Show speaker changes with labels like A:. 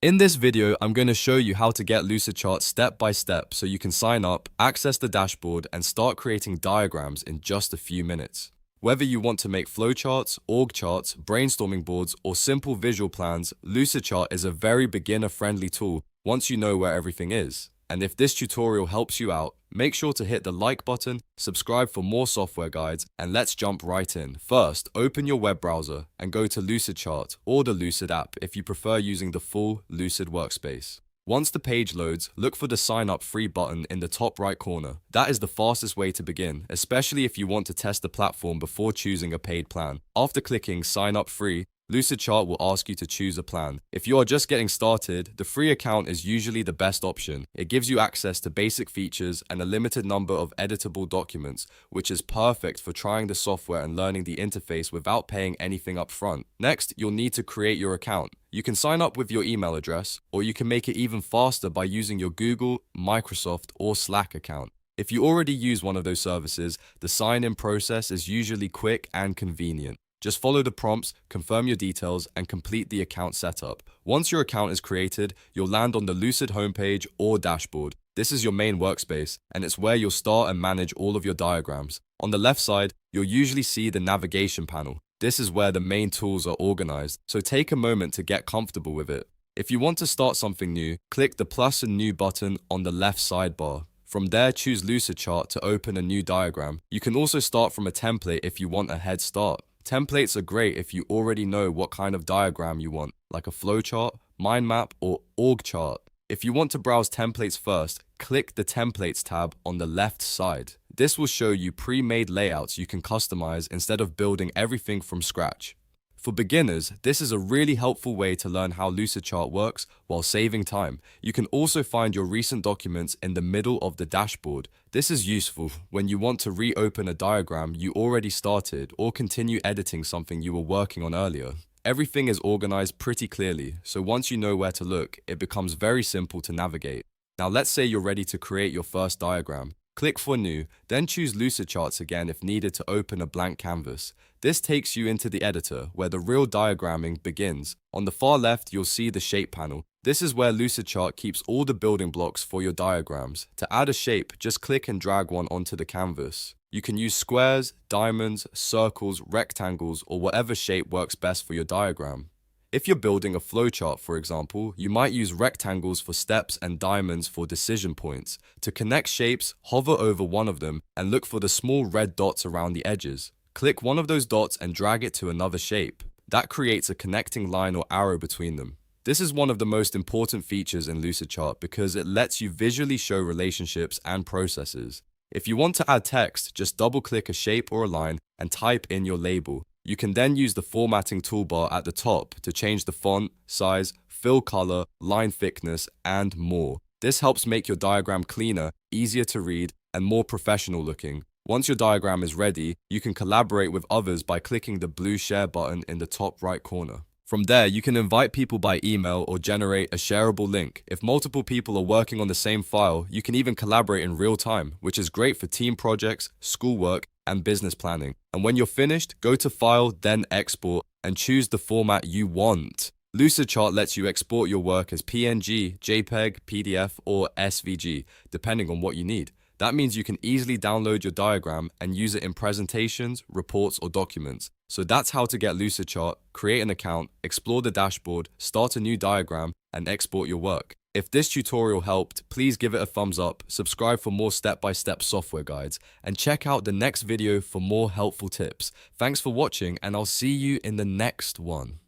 A: In this video, I'm going to show you how to get Lucidchart step by step so you can sign up, access the dashboard, and start creating diagrams in just a few minutes. Whether you want to make flowcharts, org charts, brainstorming boards, or simple visual plans, Lucidchart is a very beginner-friendly tool once you know where everything is. And if this tutorial helps you out, make sure to hit the like button, subscribe for more software guides, and let's jump right in. First, open your web browser and go to Lucidchart or the Lucid app if you prefer using the full Lucid workspace. Once the page loads, look for the Sign Up Free button in the top right corner. That is the fastest way to begin, especially if you want to test the platform before choosing a paid plan. After clicking Sign Up Free, Lucidchart will ask you to choose a plan. If you are just getting started, the free account is usually the best option. It gives you access to basic features and a limited number of editable documents, which is perfect for trying the software and learning the interface without paying anything up front. Next, you'll need to create your account. You can sign up with your email address, or you can make it even faster by using your Google, Microsoft, or Slack account. If you already use one of those services, the sign-in process is usually quick and convenient. Just follow the prompts, confirm your details, and complete the account setup. Once your account is created, you'll land on the Lucid homepage or dashboard. This is your main workspace, and it's where you'll start and manage all of your diagrams. On the left side, you'll usually see the navigation panel. This is where the main tools are organized, so take a moment to get comfortable with it. If you want to start something new, click the plus and new button on the left sidebar. From there, choose Lucidchart to open a new diagram. You can also start from a template if you want a head start. Templates are great if you already know what kind of diagram you want, like a flowchart, mind map, or org chart. If you want to browse templates first, click the Templates tab on the left side. This will show you pre-made layouts you can customize instead of building everything from scratch. For beginners, this is a really helpful way to learn how Lucidchart works while saving time. You can also find your recent documents in the middle of the dashboard. This is useful when you want to reopen a diagram you already started or continue editing something you were working on earlier. Everything is organized pretty clearly, so once you know where to look, it becomes very simple to navigate. Now let's say you're ready to create your first diagram. Click for New, then choose Lucidcharts again if needed to open a blank canvas. This takes you into the editor, where the real diagramming begins. On the far left, you'll see the Shape panel. This is where Lucidchart keeps all the building blocks for your diagrams. To add a shape, just click and drag one onto the canvas. You can use squares, diamonds, circles, rectangles, or whatever shape works best for your diagram. If you're building a flowchart, for example, you might use rectangles for steps and diamonds for decision points. To connect shapes, hover over one of them and look for the small red dots around the edges. Click one of those dots and drag it to another shape. That creates a connecting line or arrow between them. This is one of the most important features in Lucidchart because it lets you visually show relationships and processes. If you want to add text, just double-click a shape or a line and type in your label. You can then use the formatting toolbar at the top to change the font, size, fill color, line thickness, and more. This helps make your diagram cleaner, easier to read, and more professional looking. Once your diagram is ready, you can collaborate with others by clicking the blue share button in the top right corner. From there, you can invite people by email or generate a shareable link. If multiple people are working on the same file, you can even collaborate in real time, which is great for team projects, schoolwork, and business planning. And when you're finished, go to File, then Export, and choose the format you want. Lucidchart lets you export your work as PNG, JPEG, PDF, or SVG, depending on what you need. That means you can easily download your diagram and use it in presentations, reports, or documents. So that's how to get Lucidchart, create an account, explore the dashboard, start a new diagram, and export your work. If this tutorial helped, please give it a thumbs up, subscribe for more step-by-step software guides, and check out the next video for more helpful tips. Thanks for watching, and I'll see you in the next one.